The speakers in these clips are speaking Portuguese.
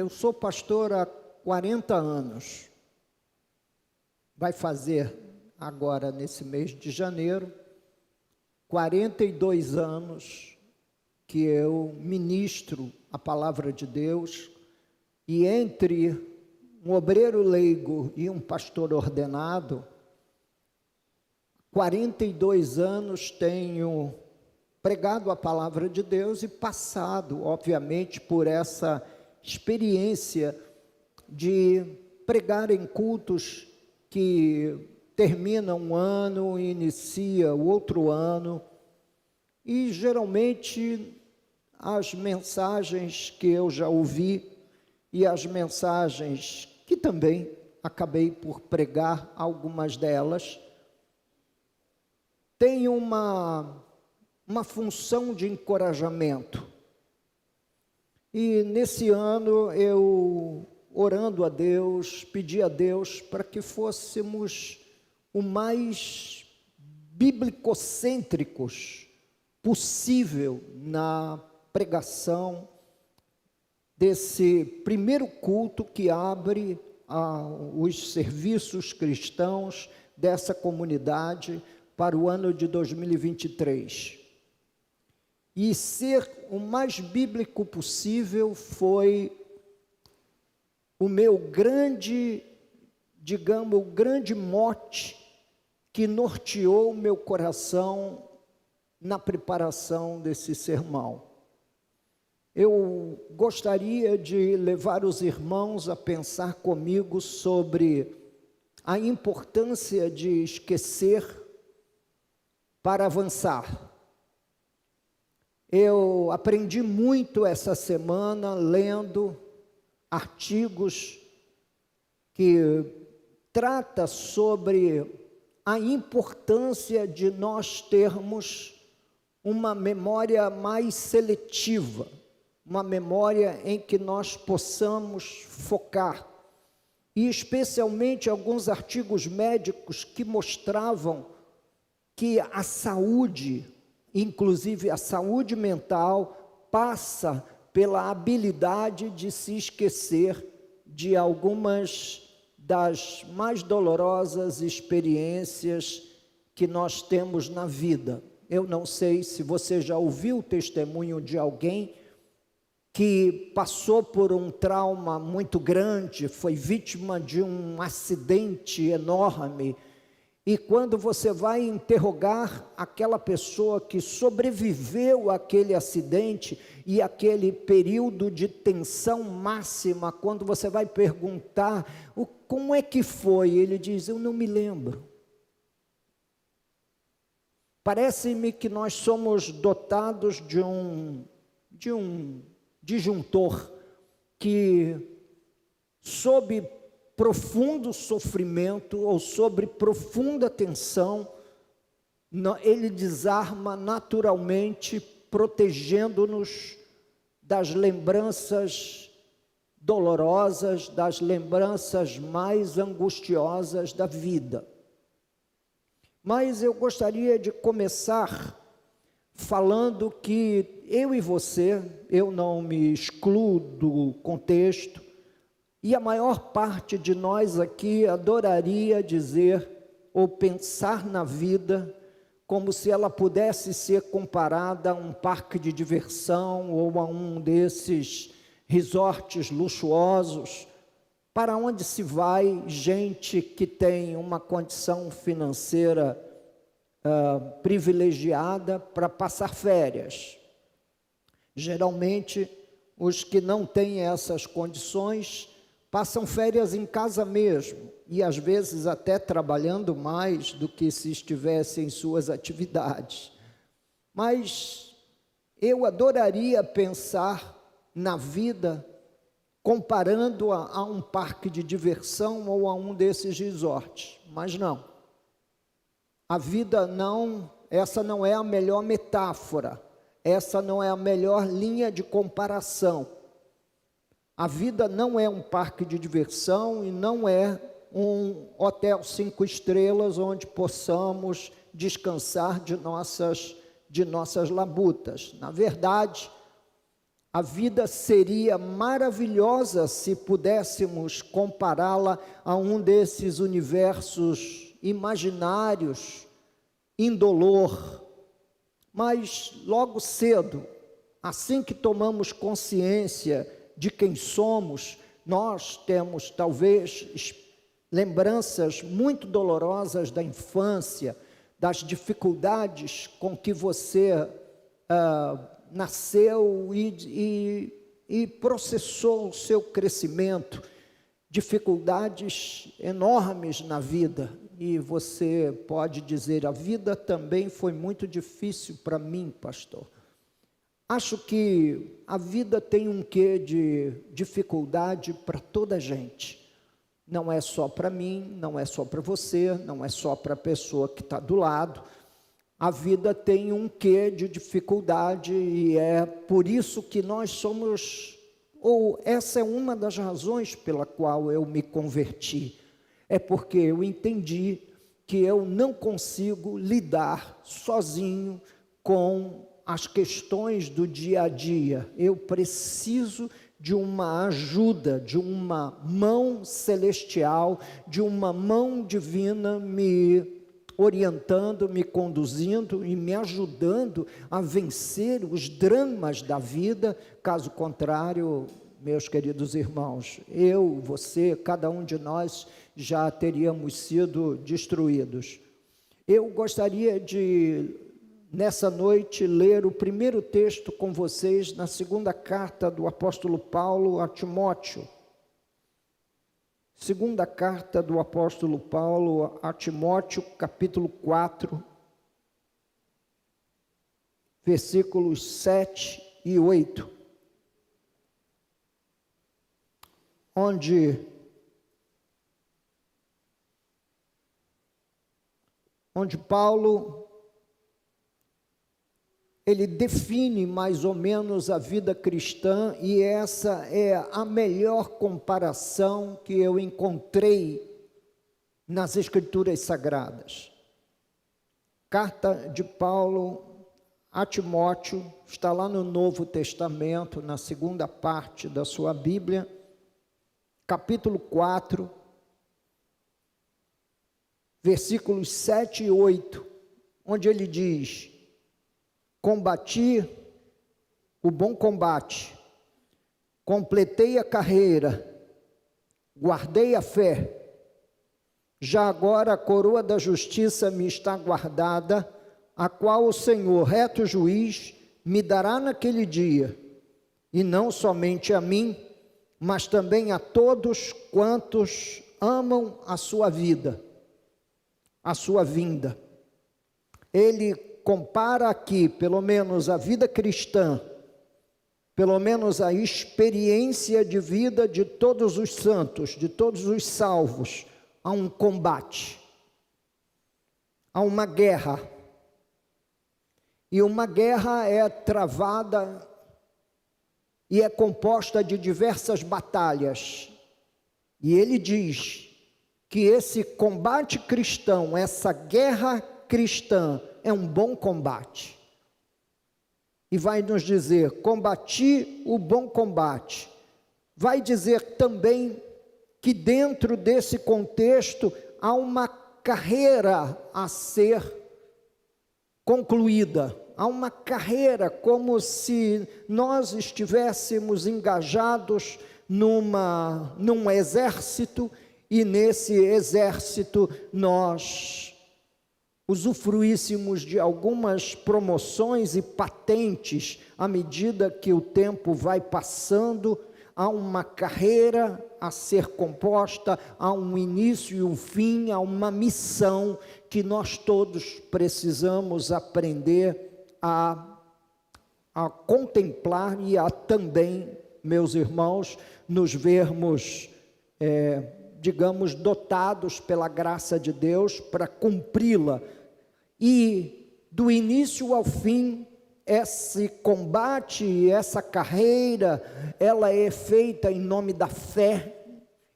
Eu sou pastor há 40 anos. Vai fazer agora, nesse mês de janeiro, 42 anos que eu ministro a palavra de Deus, e entre um obreiro leigo e um pastor ordenado, 42 anos tenho pregado a palavra de Deus e passado, obviamente, por essa experiência de pregar em cultos que termina um ano e inicia o outro ano, e geralmente as mensagens que eu já ouvi e as mensagens que também acabei por pregar, algumas delas, têm uma função de encorajamento. E nesse ano eu, orando a Deus, pedi a Deus para que fôssemos o mais biblicocêntricos possível na pregação desse primeiro culto que abre os serviços cristãos dessa comunidade para o ano de 2023. E ser o mais bíblico possível foi o meu grande, digamos, o grande mote que norteou o meu coração na preparação desse sermão. Eu gostaria de levar os irmãos a pensar comigo sobre a importância de esquecer para avançar. Eu aprendi muito essa semana lendo artigos que trata sobre a importância de nós termos uma memória mais seletiva, uma memória em que nós possamos focar, e especialmente alguns artigos médicos que mostravam que a saúde, inclusive a saúde mental, passa pela habilidade de se esquecer de algumas das mais dolorosas experiências que nós temos na vida. Eu não sei se você já ouviu o testemunho de alguém que passou por um trauma muito grande, foi vítima de um acidente enorme, e quando você vai interrogar aquela pessoa que sobreviveu àquele acidente e aquele período de tensão máxima, quando você vai perguntar como é que foi, ele diz: eu não me lembro. Parece-me que nós somos dotados de um disjuntor que, sob profundo sofrimento ou sob profunda tensão, ele desarma naturalmente, protegendo-nos das lembranças dolorosas, das lembranças mais angustiosas da vida. Mas eu gostaria de começar falando que eu e você, eu não me excluo do contexto, e a maior parte de nós aqui adoraria dizer ou pensar na vida como se ela pudesse ser comparada a um parque de diversão ou a um desses resorts luxuosos, para onde se vai gente que tem uma condição financeira privilegiada para passar férias. Geralmente, os que não têm essas condições passam férias em casa mesmo, e às vezes até trabalhando mais do que se estivesse em suas atividades. Mas eu adoraria pensar na vida comparando-a a um parque de diversão ou a um desses resorts, mas não. A vida não, essa não é a melhor metáfora, essa não é a melhor linha de comparação. A vida não é um parque de diversão e não é um hotel 5 estrelas onde possamos descansar de nossas labutas. Na verdade, A vida seria maravilhosa se pudéssemos compará-la a um desses universos imaginários, indolor. Mas logo cedo, assim que tomamos consciência de quem somos, nós temos talvez lembranças muito dolorosas da infância, das dificuldades com que você nasceu e processou o seu crescimento, dificuldades enormes na vida, e você pode dizer, a vida também foi muito difícil para mim, pastor. Acho que a vida tem um quê de dificuldade para toda a gente. Não é só para mim, não é só para você, não é só para a pessoa que está do lado. A vida tem um quê de dificuldade e é por isso que nós somos, ou essa é uma das razões pela qual eu me converti. É porque eu entendi que eu não consigo lidar sozinho com as questões do dia a dia. Eu preciso de uma ajuda, de uma mão celestial, de uma mão divina me orientando, me conduzindo e me ajudando a vencer os dramas da vida. Caso contrário, meus queridos irmãos, eu, você, cada um de nós já teríamos sido destruídos. Eu gostaria de, nessa noite, ler o primeiro texto com vocês na segunda carta do apóstolo Paulo a Timóteo. Segunda carta do apóstolo Paulo a Timóteo, capítulo 4, versículos 7 e 8, onde Paulo, ele define mais ou menos a vida cristã, e essa é a melhor comparação que eu encontrei nas Escrituras Sagradas. Carta de Paulo a Timóteo, está lá no Novo Testamento, na segunda parte da sua Bíblia, capítulo 4, versículos 7 e 8, onde ele diz: combati o bom combate, completei a carreira, guardei a fé, já agora a coroa da justiça me está guardada, a qual o Senhor, reto juiz, me dará naquele dia, e não somente a mim, mas também a todos quantos amam a sua vida, a sua vinda. Ele compara aqui, pelo menos a vida cristã, pelo menos a experiência de vida de todos os santos, de todos os salvos, a um combate, a uma guerra. E uma guerra é travada e é composta de diversas batalhas. E ele diz que esse combate cristão, essa guerra cristã, é um bom combate. E vai nos dizer, combati o bom combate. Vai dizer também que dentro desse contexto há uma carreira a ser concluída. Há uma carreira, como se nós estivéssemos engajados num exército, e nesse exército nós usufruíssemos de algumas promoções e patentes à medida que o tempo vai passando. Há uma carreira a ser composta, há um início e um fim, há uma missão que nós todos precisamos aprender a contemplar e a também, meus irmãos, nos vermos, digamos, dotados pela graça de Deus para cumpri-la. E do início ao fim, esse combate, essa carreira, ela é feita em nome da fé,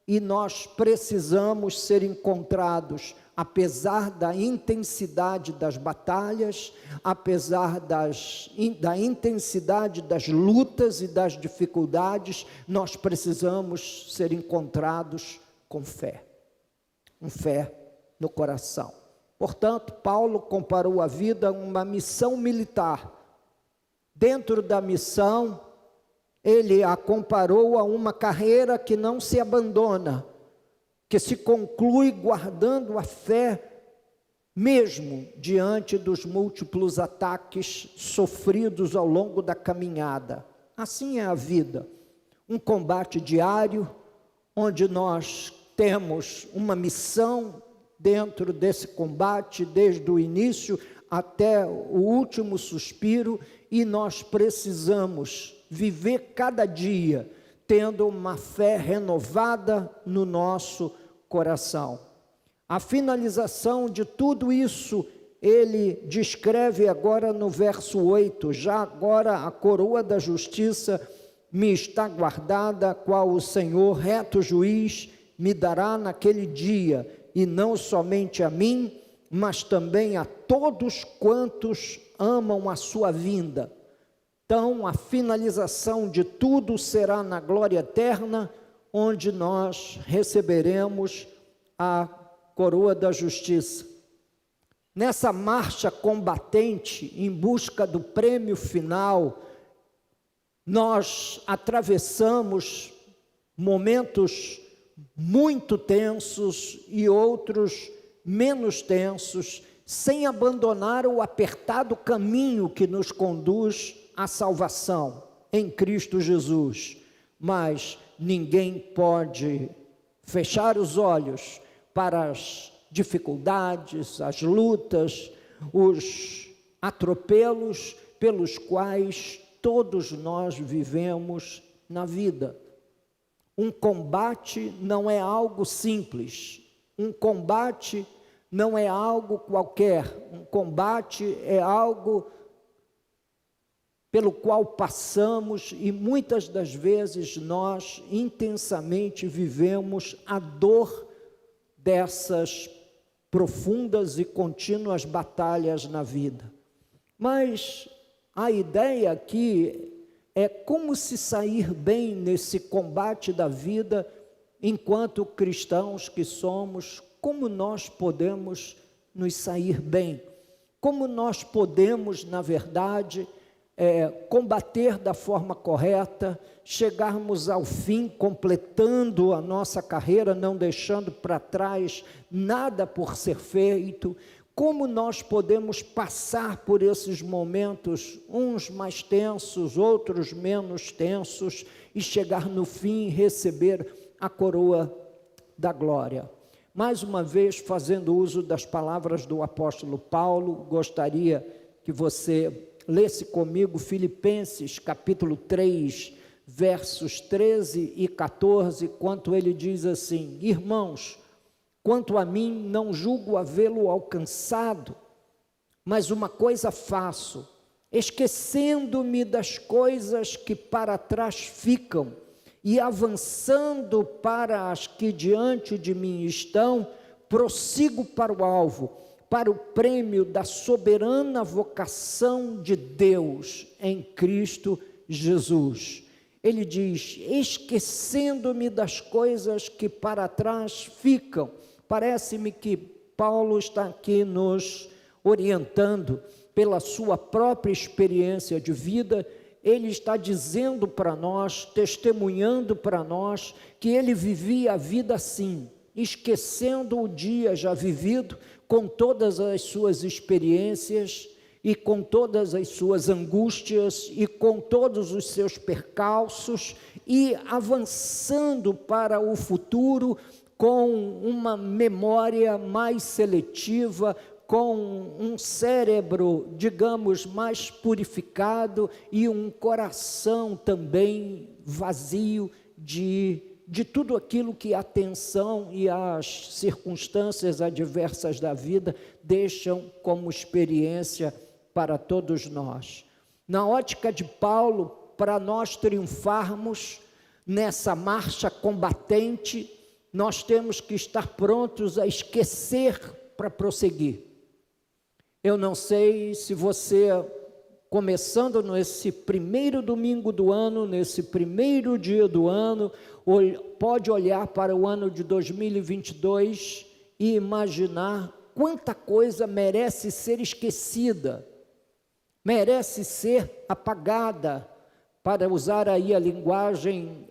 e nós precisamos ser encontrados apesar da intensidade das batalhas, apesar da intensidade das lutas e das dificuldades, nós precisamos ser encontrados com fé, fé no coração. Portanto, Paulo comparou a vida a uma missão militar. Dentro da missão, ele a comparou a uma carreira que não se abandona, que se conclui guardando a fé, mesmo diante dos múltiplos ataques sofridos ao longo da caminhada. Assim é a vida, um combate diário, onde nós temos uma missão dentro desse combate, desde o início até o último suspiro, e nós precisamos viver cada dia tendo uma fé renovada no nosso coração. A finalização de tudo isso, ele descreve agora no verso 8, já agora a coroa da justiça me está guardada, a qual o Senhor, reto juiz, me dará naquele dia, e não somente a mim, mas também a todos quantos amam a sua vinda. Então, a finalização de tudo será na glória eterna, onde nós receberemos a coroa da justiça. Nessa marcha combatente, em busca do prêmio final, nós atravessamos momentos muito tensos e outros menos tensos, sem abandonar o apertado caminho que nos conduz à salvação em Cristo Jesus. Mas ninguém pode fechar os olhos para as dificuldades, as lutas, os atropelos pelos quais todos nós vivemos na vida. Um combate não é algo simples, um combate não é algo qualquer, um combate é algo pelo qual passamos, e muitas das vezes nós intensamente vivemos a dor dessas profundas e contínuas batalhas na vida. Mas a ideia aqui é como se sair bem nesse combate da vida, enquanto cristãos que somos, como nós podemos nos sair bem, como nós podemos, na verdade, combater da forma correta, chegarmos ao fim, completando a nossa carreira, não deixando para trás nada por ser feito. Como nós podemos passar por esses momentos, uns mais tensos, outros menos tensos, e chegar no fim e receber a coroa da glória. Mais uma vez, fazendo uso das palavras do apóstolo Paulo, gostaria que você lesse comigo Filipenses capítulo 3, versos 13 e 14, quando ele diz assim: irmãos, quanto a mim, não julgo havê-lo alcançado, mas uma coisa faço, esquecendo-me das coisas que para trás ficam, e avançando para as que diante de mim estão, prossigo para o alvo, para o prêmio da soberana vocação de Deus em Cristo Jesus. Ele diz, esquecendo-me das coisas que para trás ficam. Parece-me que Paulo está aqui nos orientando pela sua própria experiência de vida. Ele está dizendo para nós, testemunhando para nós, que ele vivia a vida assim, esquecendo o dia já vivido, com todas as suas experiências, e com todas as suas angústias, e com todos os seus percalços, e avançando para o futuro, com uma memória mais seletiva, com um cérebro, digamos, mais purificado e um coração também vazio de tudo aquilo que a tensão e as circunstâncias adversas da vida deixam como experiência para todos nós. Na ótica de Paulo, para nós triunfarmos nessa marcha combatente, nós temos que estar prontos a esquecer para prosseguir. Eu não sei se você, começando nesse primeiro domingo do ano, nesse primeiro dia do ano, pode olhar para o ano de 2022 e imaginar quanta coisa merece ser esquecida, merece ser apagada, para usar aí a linguagem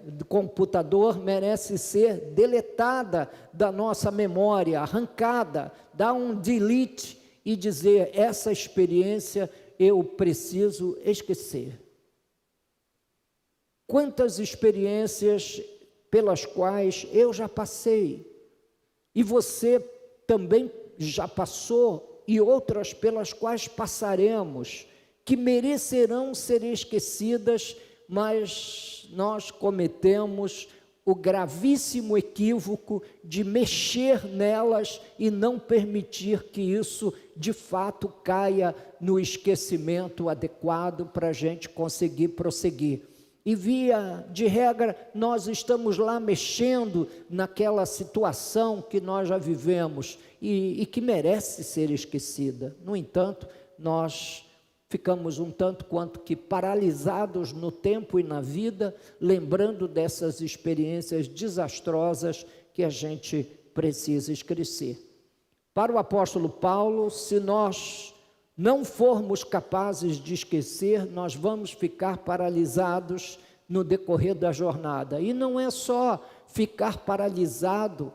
do computador, merece ser deletada da nossa memória, arrancada, dar um delete e dizer: essa experiência eu preciso esquecer. Quantas experiências pelas quais eu já passei, e você também já passou, e outras pelas quais passaremos, que merecerão ser esquecidas, mas nós cometemos o gravíssimo equívoco de mexer nelas e não permitir que isso de fato caia no esquecimento adequado para a gente conseguir prosseguir. E via de regra, nós estamos lá mexendo naquela situação que nós já vivemos e que merece ser esquecida. No entanto, nós ficamos um tanto quanto que paralisados no tempo e na vida, lembrando dessas experiências desastrosas que a gente precisa esquecer. Para o apóstolo Paulo, se nós não formos capazes de esquecer, nós vamos ficar paralisados no decorrer da jornada. E não é só ficar paralisado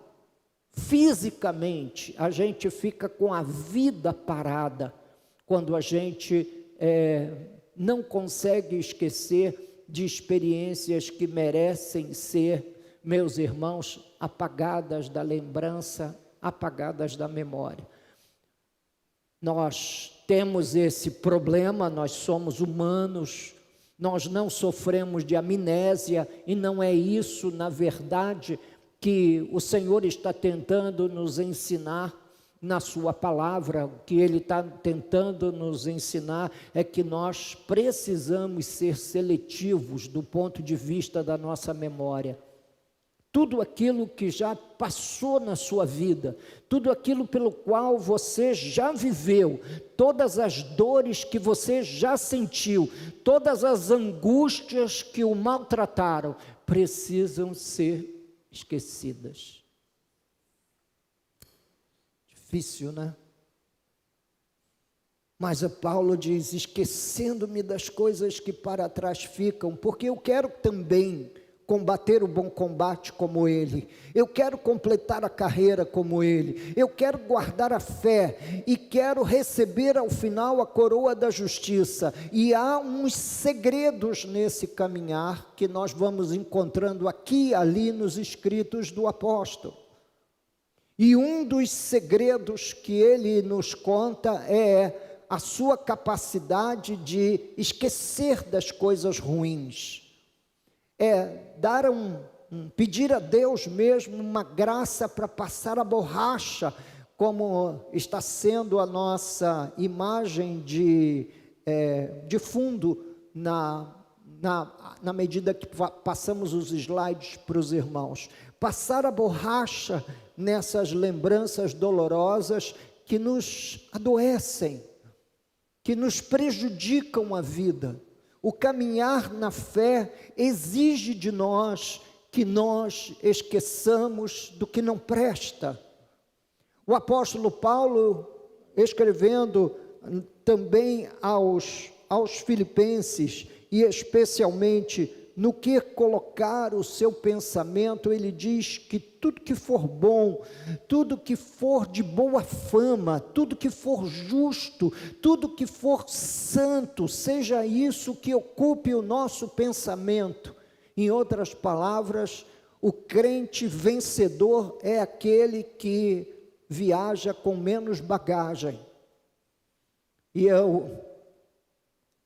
fisicamente, a gente fica com a vida parada quando a gente não consegue esquecer de experiências que merecem ser, meus irmãos, apagadas da lembrança, apagadas da memória. Nós temos esse problema, nós somos humanos, nós não sofremos de amnésia, e não é isso, na verdade, que o Senhor está tentando nos ensinar na sua palavra. O que Ele está tentando nos ensinar é que nós precisamos ser seletivos do ponto de vista da nossa memória. Tudo aquilo que já passou na sua vida, tudo aquilo pelo qual você já viveu, todas as dores que você já sentiu, todas as angústias que o maltrataram, precisam ser esquecidas. Difícil, né? Mas Paulo diz: esquecendo-me das coisas que para trás ficam, porque eu quero também combater o bom combate como ele, eu quero completar a carreira como ele, eu quero guardar a fé e quero receber ao final a coroa da justiça. E há uns segredos nesse caminhar que nós vamos encontrando aqui e ali nos escritos do apóstolo. E um dos segredos que ele nos conta é a sua capacidade de esquecer das coisas ruins. Dar pedir a Deus mesmo uma graça para passar a borracha, como está sendo a nossa imagem de fundo na medida que passamos os slides para os irmãos. Passar a borracha nessas lembranças dolorosas que nos adoecem, que nos prejudicam a vida. O caminhar na fé exige de nós que nós esqueçamos do que não presta. O apóstolo Paulo, escrevendo também aos filipenses, e especialmente no que colocar o seu pensamento, ele diz que tudo que for bom, tudo que for de boa fama, tudo que for justo, tudo que for santo, seja isso que ocupe o nosso pensamento. Em outras palavras, o crente vencedor é aquele que viaja com menos bagagem. E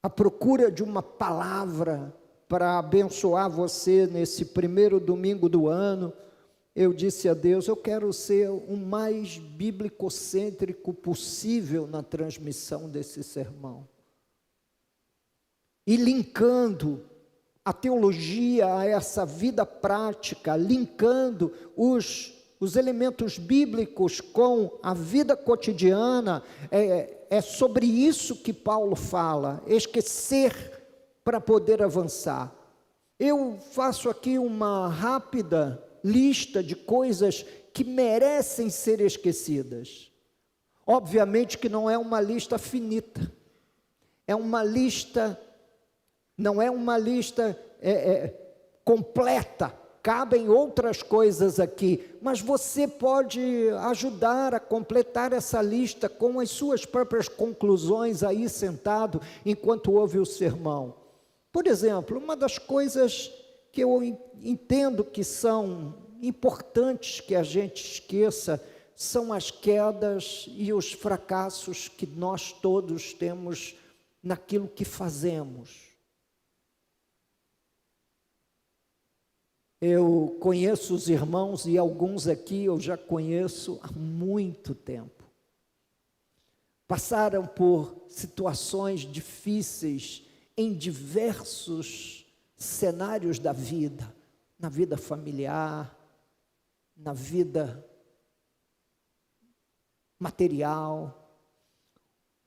a procura de uma palavra para abençoar você nesse primeiro domingo do ano, eu disse a Deus: eu quero ser o mais bíblico-cêntrico possível na transmissão desse sermão. E linkando a teologia a essa vida prática, linkando os os elementos bíblicos com a vida cotidiana, é sobre isso que Paulo fala, esquecer para poder avançar. Eu faço aqui uma rápida lista de coisas que merecem ser esquecidas. Obviamente que não é uma lista finita, é uma lista, não é uma lista completa, cabem outras coisas aqui, mas você pode ajudar a completar essa lista com as suas próprias conclusões aí sentado, enquanto ouve o sermão. Por exemplo, uma das coisas que eu entendo que são importantes que a gente esqueça, são as quedas e os fracassos que nós todos temos naquilo que fazemos. Eu conheço os irmãos e alguns aqui eu já conheço há muito tempo. Passaram por situações difíceis em diversos cenários da vida, na vida familiar, na vida material,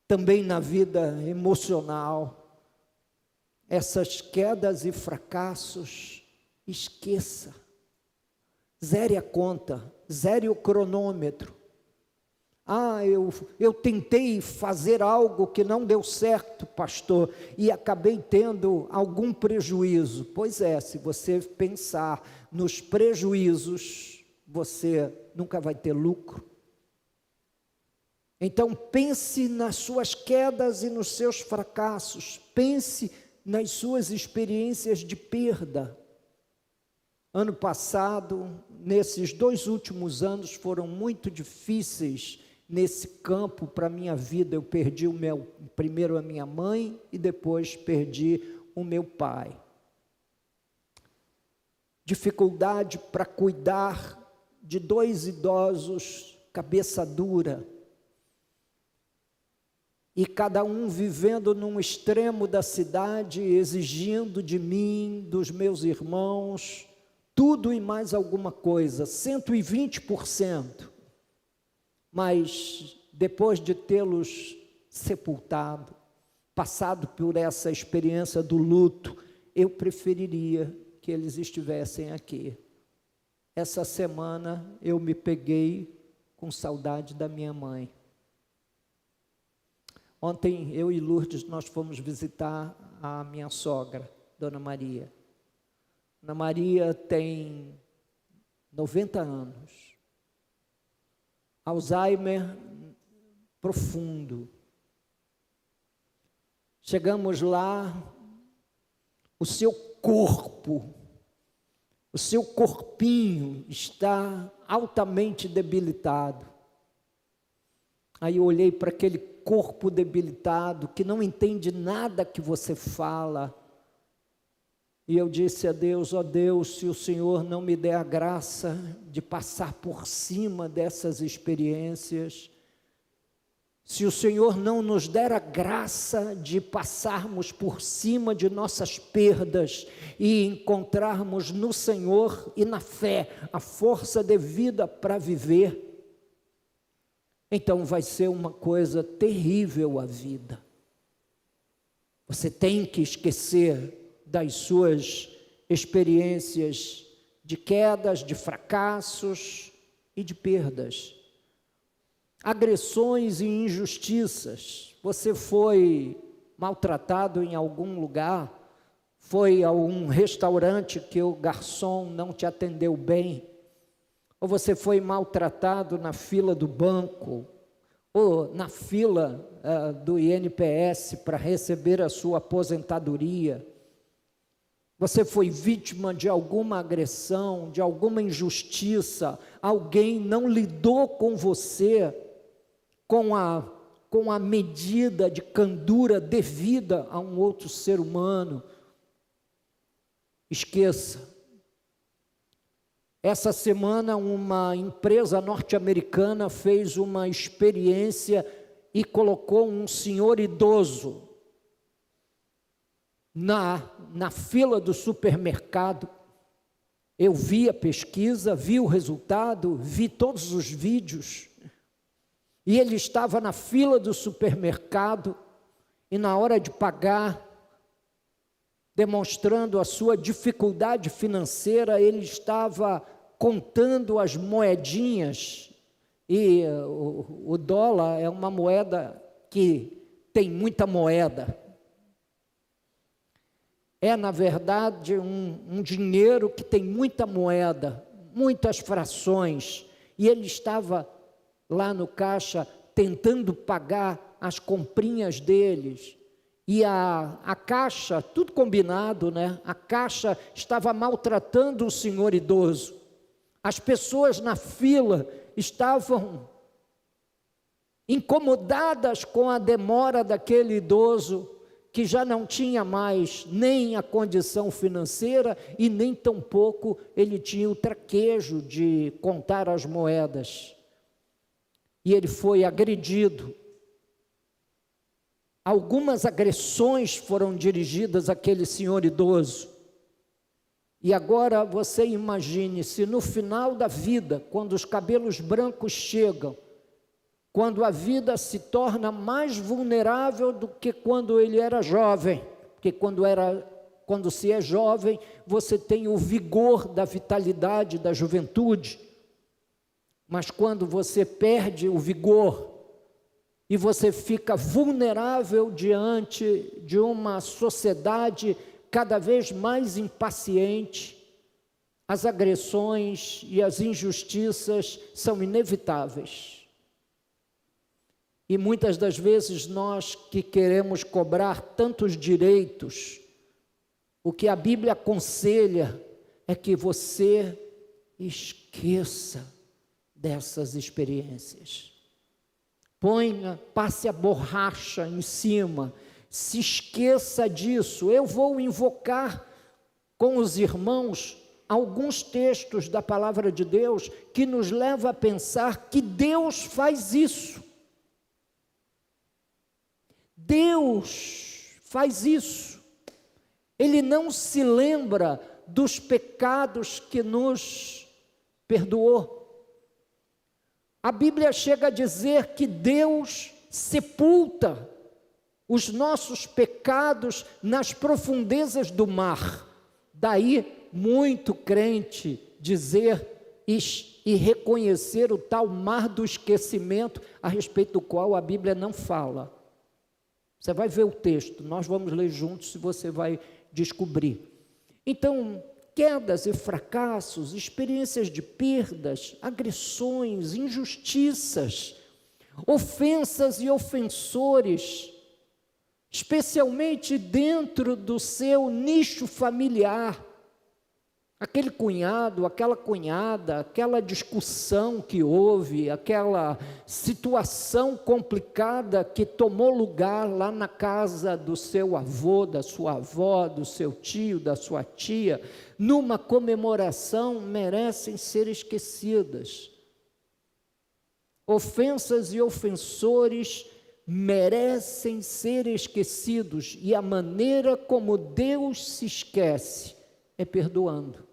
também na vida emocional. Essas quedas e fracassos, esqueça, zere a conta, zere o cronômetro. Eu tentei fazer algo que não deu certo, pastor, e acabei tendo algum prejuízo. Pois é, se você pensar nos prejuízos, você nunca vai ter lucro. Então pense nas suas quedas e nos seus fracassos, pense nas suas experiências de perda. Ano passado, nesses 2 últimos anos, foram muito difíceis nesse campo para a minha vida. Eu perdi primeiro a minha mãe e depois perdi o meu pai. Dificuldade para cuidar de 2 idosos, cabeça dura, e cada um vivendo num extremo da cidade, exigindo de mim, dos meus irmãos, tudo e mais alguma coisa, 120%. Mas depois de tê-los sepultado, passado por essa experiência do luto, eu preferiria que eles estivessem aqui. Essa semana eu me peguei com saudade da minha mãe. Ontem eu e Lourdes nós fomos visitar a minha sogra, Dona Maria. Dona Maria tem 90 anos. Alzheimer profundo. Chegamos lá, o seu corpo, o seu corpinho está altamente debilitado. Aí eu olhei para aquele corpo debilitado, que não entende nada que você fala, e eu disse a Deus: ó Deus, se o Senhor não me der a graça de passar por cima dessas experiências, se o Senhor não nos der a graça de passarmos por cima de nossas perdas e encontrarmos no Senhor e na fé a força devida para viver, então vai ser uma coisa terrível a vida. Você tem que esquecer das suas experiências de quedas, de fracassos e de perdas. Agressões e injustiças. Você foi maltratado em algum lugar, foi a um restaurante que o garçom não te atendeu bem, ou você foi maltratado na fila do banco, ou na fila do INPS para receber a sua aposentadoria. Você foi vítima de alguma agressão, de alguma injustiça, alguém não lidou com você com a medida de candura devida a um outro ser humano. Esqueça. Essa semana uma empresa norte-americana fez uma experiência e colocou um senhor idoso na fila do supermercado. Eu vi a pesquisa, vi o resultado, vi todos os vídeos, e ele estava na fila do supermercado, e na hora de pagar, demonstrando a sua dificuldade financeira, ele estava contando as moedinhas, e o dólar é uma moeda que tem muita moeda. É, na verdade, um dinheiro que tem muita moeda, muitas frações, e ele estava lá no caixa tentando pagar as comprinhas deles, e a caixa, tudo combinado, né? A caixa estava maltratando o senhor idoso, as pessoas na fila estavam incomodadas com a demora daquele idoso, que já não tinha mais nem a condição financeira e nem tampouco ele tinha o traquejo de contar as moedas. E ele foi agredido. Algumas agressões foram dirigidas àquele senhor idoso. E agora você imagine se no final da vida, quando os cabelos brancos chegam, quando a vida se torna mais vulnerável do que quando ele era jovem, porque quando se é jovem, você tem o vigor da vitalidade da juventude, mas quando você perde o vigor e você fica vulnerável diante de uma sociedade cada vez mais impaciente, as agressões e as injustiças são inevitáveis. E muitas das vezes nós que queremos cobrar tantos direitos, o que a Bíblia aconselha é que você esqueça dessas experiências. Passe a borracha em cima, se esqueça disso. Eu vou invocar com os irmãos alguns textos da palavra de Deus que nos leva a pensar que Deus faz isso. Deus faz isso. Ele não se lembra dos pecados que nos perdoou. A Bíblia chega a dizer que Deus sepulta os nossos pecados nas profundezas do mar. Daí, muito crente dizer e reconhecer o tal mar do esquecimento, a respeito do qual a Bíblia não fala. Você vai ver o texto, nós vamos ler juntos, se você vai descobrir. Então, quedas e fracassos, experiências de perdas, agressões, injustiças, ofensas e ofensores, especialmente dentro do seu nicho familiar, aquele cunhado, aquela cunhada, aquela discussão que houve, aquela situação complicada que tomou lugar lá na casa do seu avô, da sua avó, do seu tio, da sua tia, numa comemoração, merecem ser esquecidas. Ofensas e ofensores merecem ser esquecidos, e a maneira como Deus se esquece é perdoando.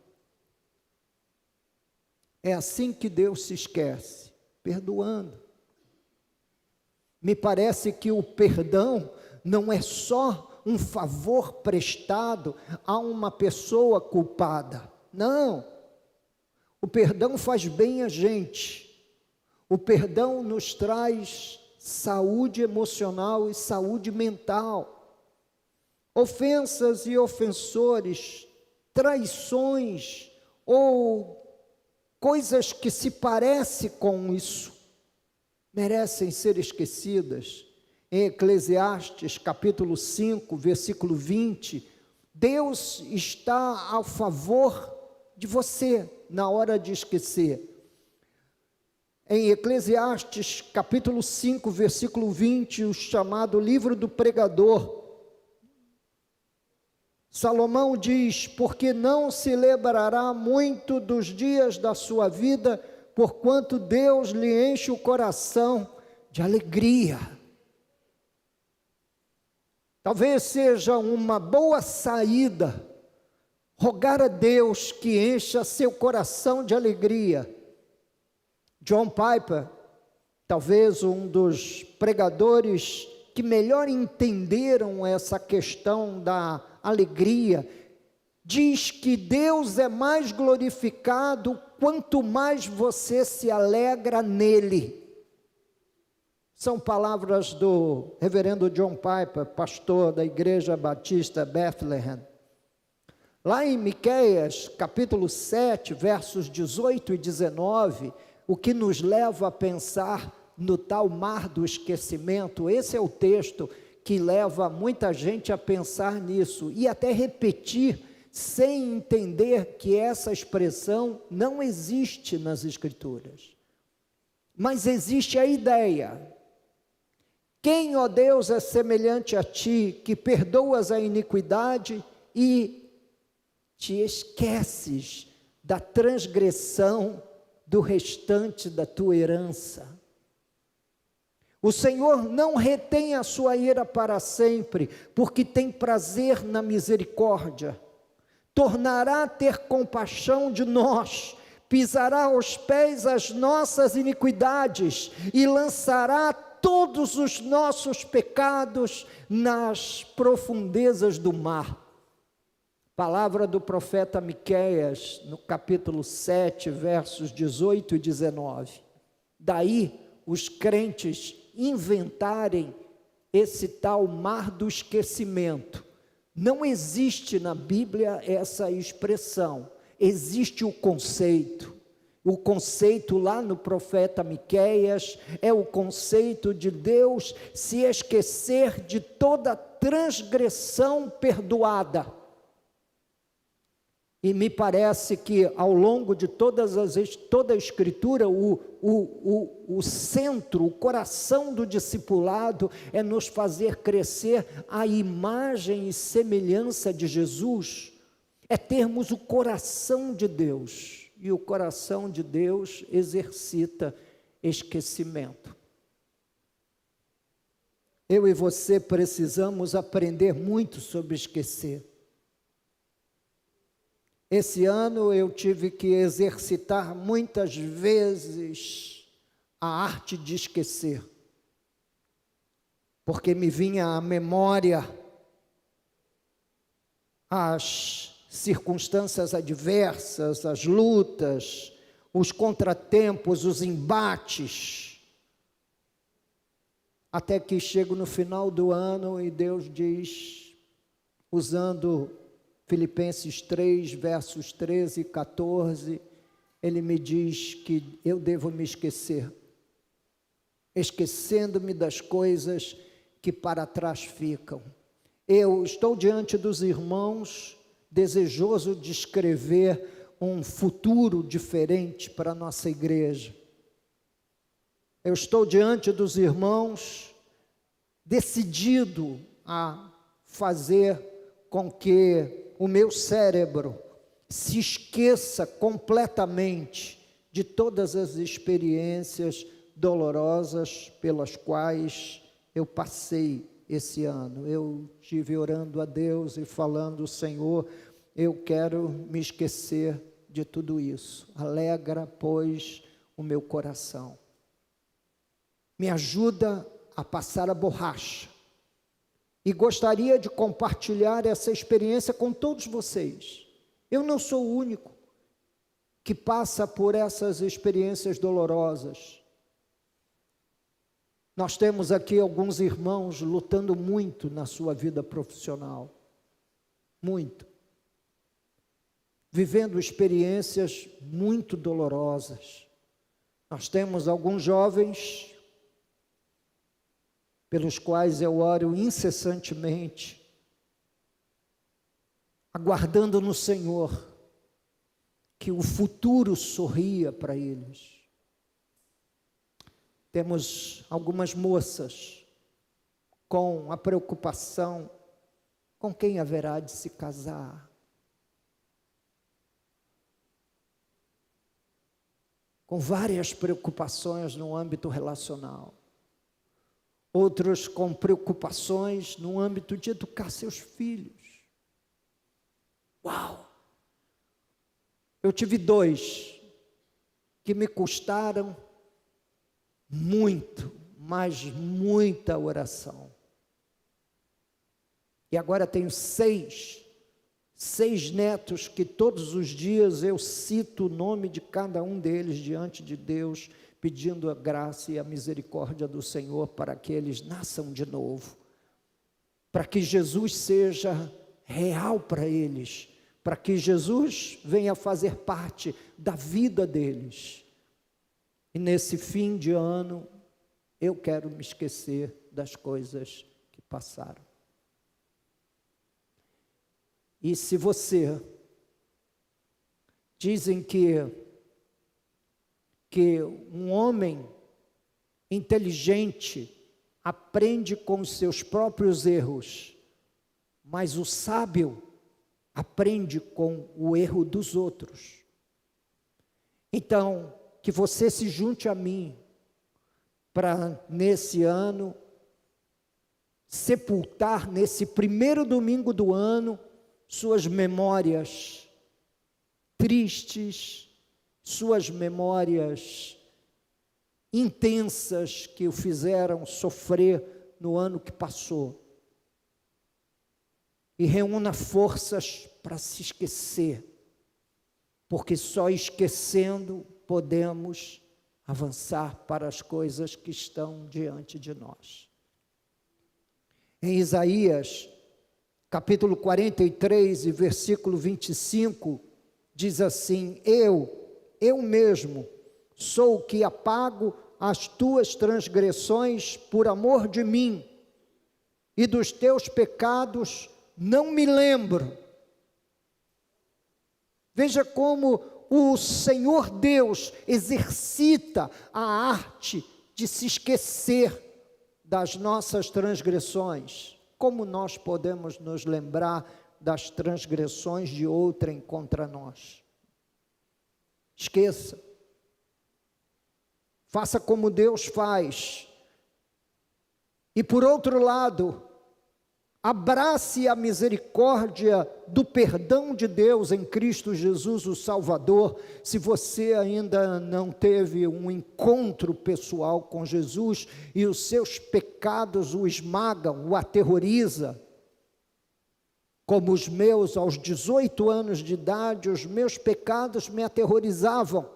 É assim que Deus se esquece, perdoando. Me parece que o perdão não é só um favor prestado a uma pessoa culpada. Não. O perdão faz bem a gente. O perdão nos traz saúde emocional e saúde mental. Ofensas e ofensores, traições ou coisas que se parecem com isso, merecem ser esquecidas. Em Eclesiastes capítulo 5, versículo 20, Deus está ao favor de você na hora de esquecer. Em Eclesiastes capítulo 5, versículo 20, o chamado livro do pregador, Salomão diz: porque não se lembrará muito dos dias da sua vida, porquanto Deus lhe enche o coração de alegria. Talvez seja uma boa saída rogar a Deus que encha seu coração de alegria. John Piper, talvez um dos pregadores que melhor entenderam essa questão da alegria, diz que Deus é mais glorificado quanto mais você se alegra nele. São palavras do reverendo John Piper, pastor da Igreja Batista Bethlehem. Lá em Miqueias, capítulo 7, versos 18 e 19, o que nos leva a pensar no tal mar do esquecimento, esse é o texto que leva muita gente a pensar nisso, e até repetir, sem entender que essa expressão não existe nas Escrituras. Mas existe a ideia. Quem, ó Deus, é semelhante a ti, que perdoas a iniquidade e te esqueces da transgressão do restante da tua herança? O Senhor não retém a sua ira para sempre, porque tem prazer na misericórdia. Tornará a ter compaixão de nós, pisará aos pés as nossas iniquidades e lançará todos os nossos pecados nas profundezas do mar. Palavra do profeta Miqueias, no capítulo 7, versos 18 e 19. Daí os crentes inventarem esse tal mar do esquecimento. Não existe na Bíblia essa expressão, existe o conceito. O conceito lá no profeta Miqueias é o conceito de Deus se esquecer de toda transgressão perdoada. E me parece que ao longo de toda a Escritura, o centro, o coração do discipulado é nos fazer crescer à imagem e semelhança de Jesus, é termos o coração de Deus, e o coração de Deus exercita esquecimento. Eu e você precisamos aprender muito sobre esquecer. Esse ano eu tive que exercitar muitas vezes a arte de esquecer, porque me vinha à memória as circunstâncias adversas, as lutas, os contratempos, os embates, até que chego no final do ano e Deus diz, usando Filipenses 3, versos 13 e 14, Ele me diz que eu devo me esquecer, esquecendo-me das coisas que para trás ficam. Eu estou diante dos irmãos, desejoso de escrever um futuro diferente para a nossa igreja. Eu estou diante dos irmãos, decidido a fazer com que o meu cérebro se esqueça completamente de todas as experiências dolorosas pelas quais eu passei esse ano. Eu estive orando a Deus e falando, Senhor, eu quero me esquecer de tudo isso. Alegra, pois, o meu coração. Me ajuda a passar a borracha. E gostaria de compartilhar essa experiência com todos vocês. Eu não sou o único que passa por essas experiências dolorosas. Nós temos aqui alguns irmãos lutando muito na sua vida profissional. Muito. Vivendo experiências muito dolorosas. Nós temos alguns jovens pelos quais eu oro incessantemente, aguardando no Senhor que o futuro sorria para eles. Temos algumas moças com a preocupação com quem haverá de se casar. Com várias preocupações no âmbito relacional. Outros com preocupações no âmbito de educar seus filhos. Uau! Eu tive 2 que me custaram muito, mas muita oração. E agora tenho 6 netos que todos os dias eu cito o nome de cada um deles diante de Deus, pedindo a graça e a misericórdia do Senhor para que eles nasçam de novo, para que Jesus seja real para eles, para que Jesus venha fazer parte da vida deles. E nesse fim de ano, eu quero me esquecer das coisas que passaram. E se você, dizem que um homem inteligente aprende com os seus próprios erros, mas o sábio aprende com o erro dos outros. Então, que você se junte a mim, para nesse ano, sepultar nesse primeiro domingo do ano, suas memórias tristes, suas memórias intensas que o fizeram sofrer no ano que passou. E reúna forças para se esquecer, porque só esquecendo podemos avançar para as coisas que estão diante de nós. Em Isaías, capítulo 43 e versículo 25, diz assim: eu mesmo sou o que apago as tuas transgressões por amor de mim, e dos teus pecados não me lembro. Veja como o Senhor Deus exercita a arte de se esquecer das nossas transgressões. Como nós podemos nos lembrar das transgressões de outrem contra nós? Esqueça. Faça como Deus faz. E por outro lado, abrace a misericórdia do perdão de Deus em Cristo Jesus, o Salvador. Se você ainda não teve um encontro pessoal com Jesus e os seus pecados o esmagam, o aterroriza, como os meus aos 18 anos de idade, os meus pecados me aterrorizavam.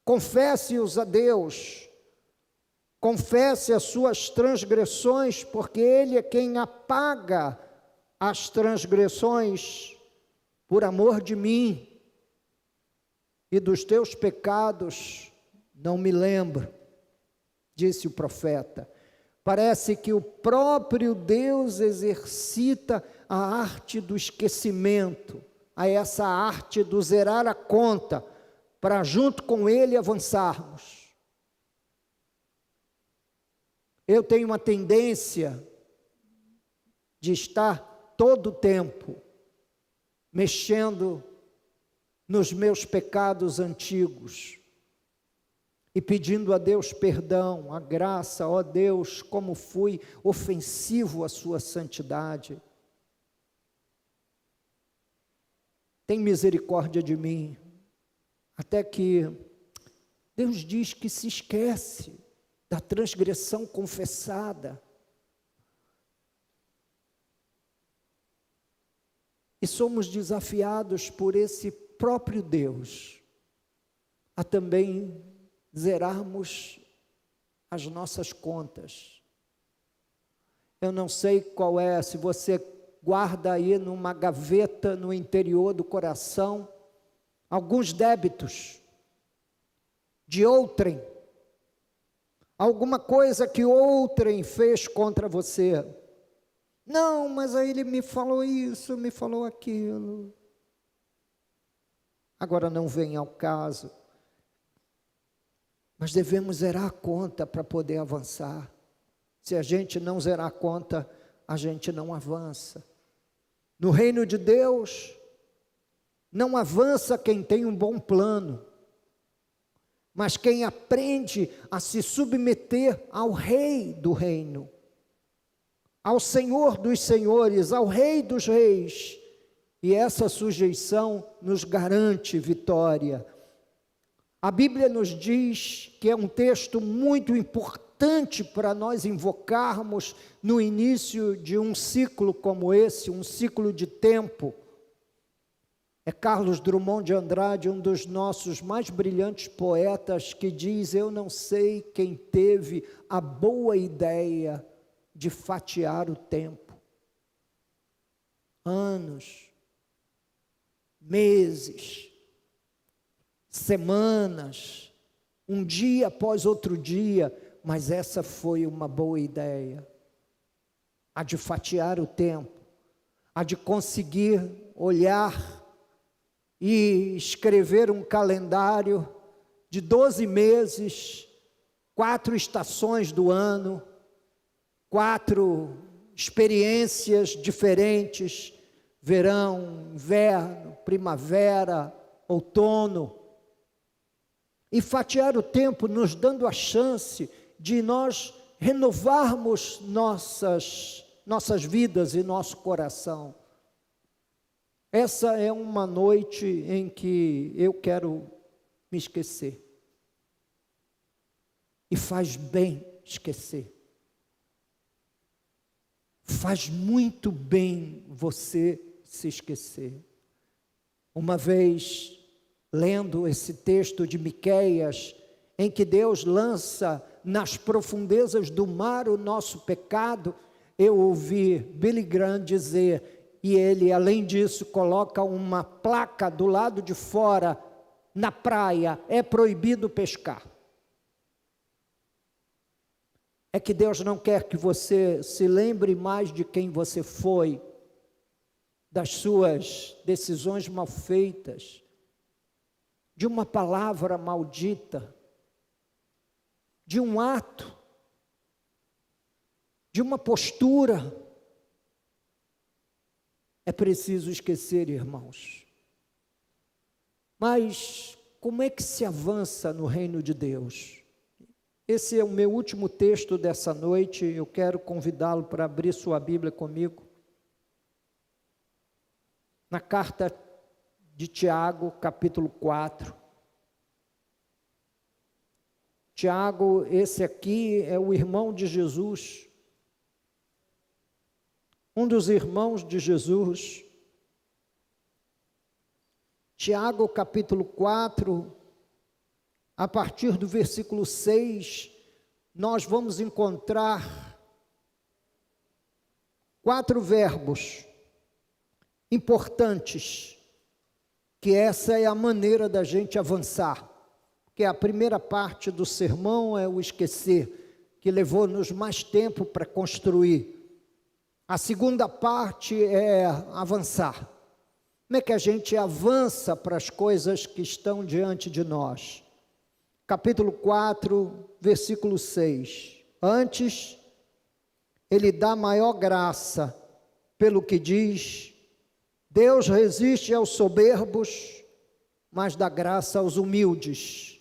Confesse-os a Deus. Confesse as suas transgressões, porque Ele é quem apaga as transgressões por amor de mim, e dos teus pecados não me lembro, disse o profeta. Parece que o próprio Deus exercita a arte do esquecimento, a essa arte do zerar a conta, para junto com Ele avançarmos. Eu tenho uma tendência de estar todo o tempo mexendo nos meus pecados antigos e pedindo a Deus perdão, a graça. Ó Deus, como fui ofensivo à sua santidade. Tem misericórdia de mim. Até que Deus diz que se esquece da transgressão confessada. E somos desafiados por esse próprio Deus a também zerarmos as nossas contas. Eu não sei qual é, se você guarda aí numa gaveta no interior do coração alguns débitos de outrem, alguma coisa que outrem fez contra você. Não, mas aí ele me falou isso, me falou aquilo. Agora não vem ao caso. Mas devemos zerar a conta para poder avançar. Se a gente não zerar a conta, a gente não avança. No reino de Deus, não avança quem tem um bom plano, mas quem aprende a se submeter ao Rei do reino, ao Senhor dos senhores, ao Rei dos reis, e essa sujeição nos garante vitória. A Bíblia nos diz que é um texto muito importante para nós invocarmos no início de um ciclo como esse, um ciclo de tempo. É Carlos Drummond de Andrade, um dos nossos mais brilhantes poetas, que diz: eu não sei quem teve a boa ideia de fatiar o tempo. Anos, meses, semanas, um dia após outro dia, mas essa foi uma boa ideia, a de fatiar o tempo, a de conseguir olhar e escrever um calendário de 12 meses, 4 estações do ano, 4 experiências diferentes: verão, inverno, primavera, outono. E fatiar o tempo nos dando a chance de nós renovarmos nossas vidas e nosso coração. Essa é uma noite em que eu quero me esquecer. E faz bem esquecer. Faz muito bem você se esquecer. Uma vez, lendo esse texto de Miqueias, em que Deus lança nas profundezas do mar o nosso pecado, eu ouvi Billy Graham dizer, e ele, além disso, coloca uma placa do lado de fora, na praia: é proibido pescar. É que Deus não quer que você se lembre mais de quem você foi, das suas decisões mal feitas, de uma palavra maldita, de um ato, de uma postura. É preciso esquecer, irmãos. Mas como é que se avança no reino de Deus? Esse é o meu último texto dessa noite. Eu quero convidá-lo para abrir sua Bíblia comigo. Na carta de Tiago, capítulo 4. Tiago, esse aqui é o irmão de Jesus. Um dos irmãos de Jesus. Tiago, capítulo 4, a partir do versículo 6, nós vamos encontrar 4 verbos importantes, que essa é a maneira da gente avançar, porque a primeira parte do sermão é o esquecer, que levou-nos mais tempo para construir. A segunda parte é avançar. Como é que a gente avança para as coisas que estão diante de nós? Capítulo 4, versículo 6. Antes, ele dá maior graça, pelo que diz: Deus resiste aos soberbos, mas dá graça aos humildes.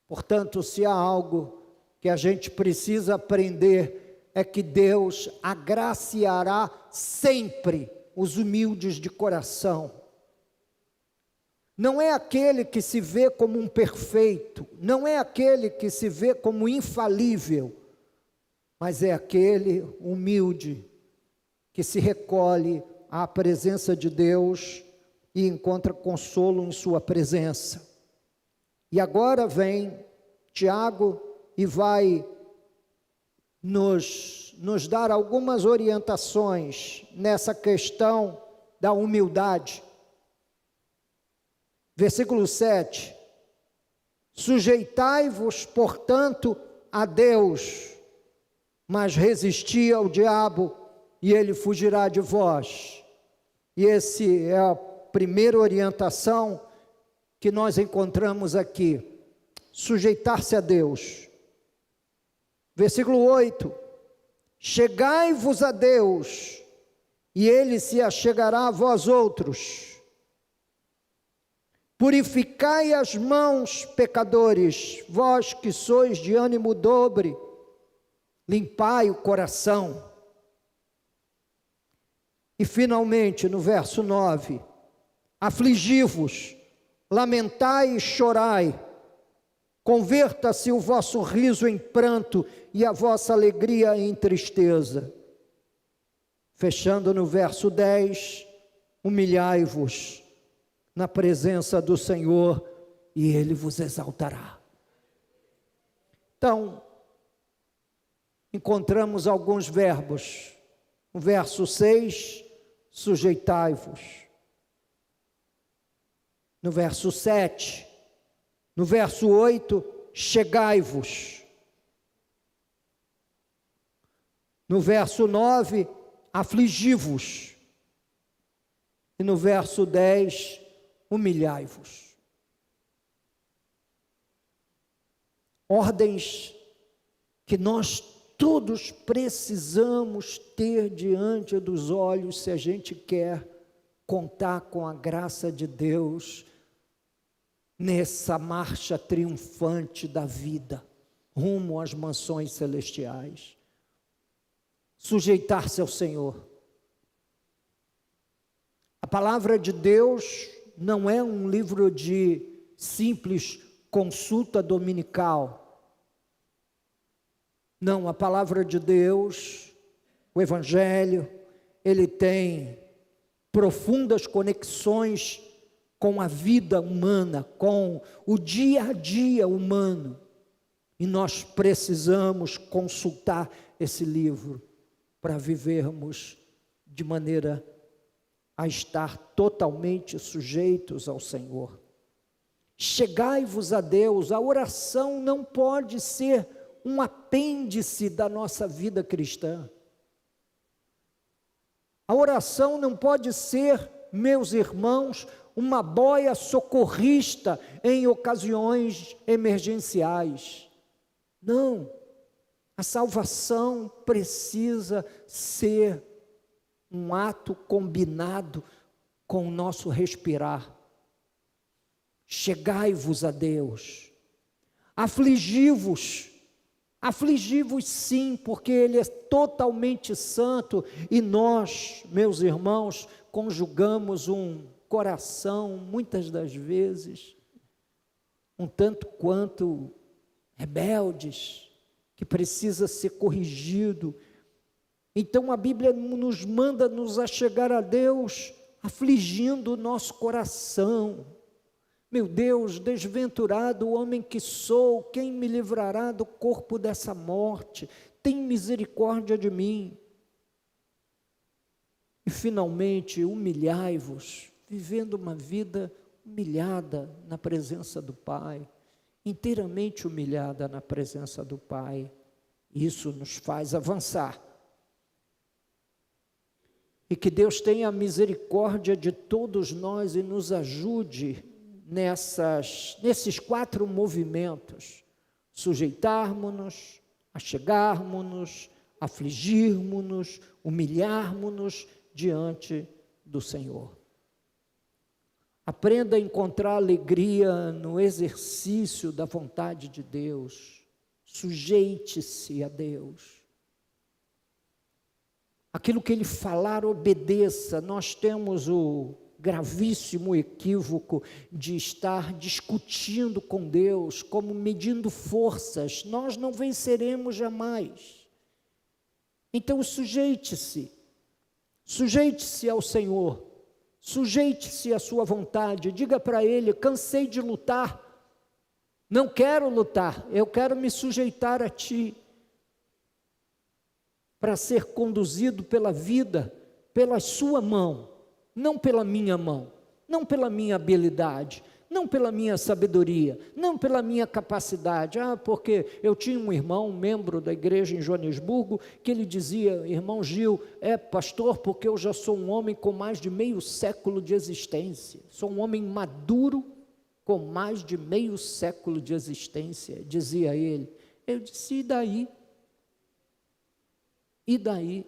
Portanto, se há algo que a gente precisa aprender, é que Deus agraciará sempre os humildes de coração. Não é aquele que se vê como um perfeito, não é aquele que se vê como infalível, mas é aquele humilde que se recolhe à presença de Deus e encontra consolo em sua presença. E agora vem Tiago e vai nos dar algumas orientações nessa questão da humildade. Versículo 7. Sujeitai-vos, portanto, a Deus, mas resisti ao diabo, e ele fugirá de vós. E essa é a primeira orientação que nós encontramos aqui. Sujeitar-se a Deus. Versículo 8, chegai-vos a Deus, e Ele se achegará a vós outros. Purificai as mãos, pecadores, vós que sois de ânimo dobre, limpai o coração. E finalmente, no verso 9: afligi-vos, lamentai e chorai, converta-se o vosso riso em pranto e a vossa alegria em tristeza. Fechando no verso 10: humilhai-vos na presença do Senhor e Ele vos exaltará. Então, encontramos alguns verbos. No verso 6, sujeitai-vos. No verso 7, no verso 8, chegai-vos. No verso 9, afligi-vos. E no verso 10, humilhai-vos. Ordens que nós todos precisamos ter diante dos olhos se a gente quer contar com a graça de Deus nessa marcha triunfante da vida, rumo às mansões celestiais. Sujeitar-se ao Senhor. A palavra de Deus não é um livro de simples consulta dominical. Não, a palavra de Deus, o Evangelho, ele tem profundas conexões com a vida humana, com o dia a dia humano. E nós precisamos consultar esse livro para vivermos de maneira a estar totalmente sujeitos ao Senhor. Chegai-vos a Deus. A oração não pode ser um apêndice da nossa vida cristã. A oração não pode ser, meus irmãos, uma boia socorrista em ocasiões emergenciais. Não, a salvação precisa ser um ato combinado com o nosso respirar. Chegai-vos a Deus, afligi-vos sim, porque Ele é totalmente santo, e nós, meus irmãos, conjugamos um coração, muitas das vezes, um tanto quanto rebeldes, que precisa ser corrigido. Então a Bíblia nos manda nos achegar a Deus, afligindo o nosso coração. Meu Deus, desventurado o homem que sou, quem me livrará do corpo dessa morte? Tem misericórdia de mim. E finalmente, humilhai-vos, vivendo uma vida humilhada na presença do Pai, inteiramente humilhada na presença do Pai. Isso nos faz avançar. E que Deus tenha misericórdia de todos nós e nos ajude nesses 4 movimentos: sujeitarmos-nos, achegarmos-nos, afligirmos-nos, humilharmos-nos diante do Senhor. Aprenda a encontrar alegria no exercício da vontade de Deus. Sujeite-se a Deus. Aquilo que Ele falar, obedeça. Nós temos o gravíssimo equívoco de estar discutindo com Deus, como medindo forças. Nós não venceremos jamais. Então sujeite-se ao Senhor, sujeite-se à sua vontade, diga para Ele: cansei de lutar, não quero lutar, eu quero me sujeitar a Ti, para ser conduzido pela vida, pela Sua mão, não pela minha mão, não pela minha habilidade, não pela minha sabedoria, não pela minha capacidade. Porque eu tinha um irmão, um membro da igreja em Joanesburgo, que ele dizia: irmão Gil, pastor, porque eu já sou um homem com mais de meio século de existência, sou um homem maduro com mais de meio século de existência, dizia ele. Eu disse: e daí? E daí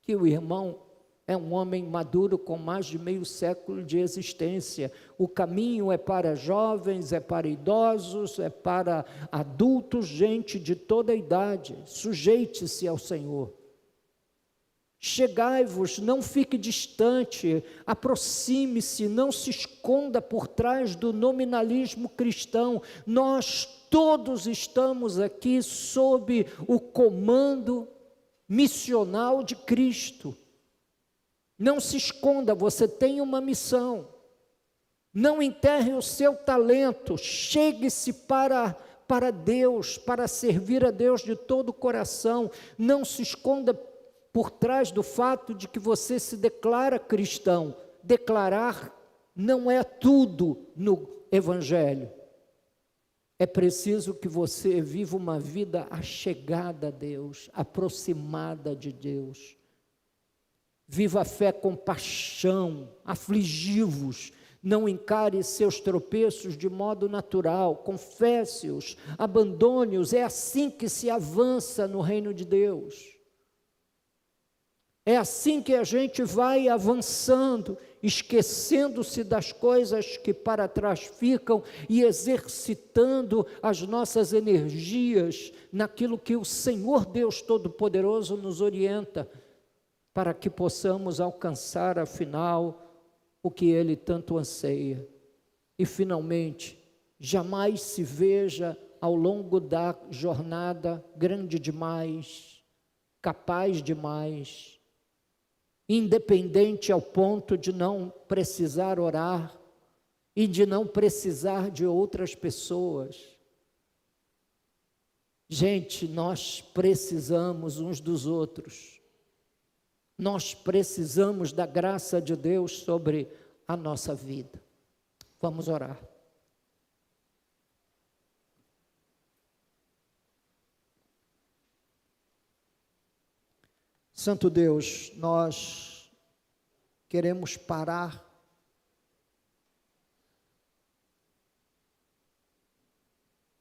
que o irmão é um homem maduro com mais de meio século de existência? O caminho é para jovens, é para idosos, é para adultos, gente de toda a idade. Sujeite-se ao Senhor. Chegai-vos, não fique distante, aproxime-se, não se esconda por trás do nominalismo cristão. Nós todos estamos aqui sob o comando missional de Cristo. Não se esconda, você tem uma missão. Não enterre o seu talento, chegue-se para Deus, para servir a Deus de todo o coração. Não se esconda por trás do fato de que você se declara cristão. Declarar não é tudo no Evangelho. É preciso que você viva uma vida achegada a Deus, aproximada de Deus. Viva a fé com paixão, afligi-vos. Não encare seus tropeços de modo natural, confesse-os, abandone-os. É assim que se avança no reino de Deus. É assim que a gente vai avançando, esquecendo-se das coisas que para trás ficam e exercitando as nossas energias naquilo que o Senhor Deus Todo-Poderoso nos orienta, para que possamos alcançar, afinal, o que Ele tanto anseia. E, finalmente, jamais se veja ao longo da jornada grande demais, capaz demais, independente ao ponto de não precisar orar e de não precisar de outras pessoas. Gente, nós precisamos uns dos outros. Nós precisamos da graça de Deus sobre a nossa vida. Vamos orar. Santo Deus, nós queremos parar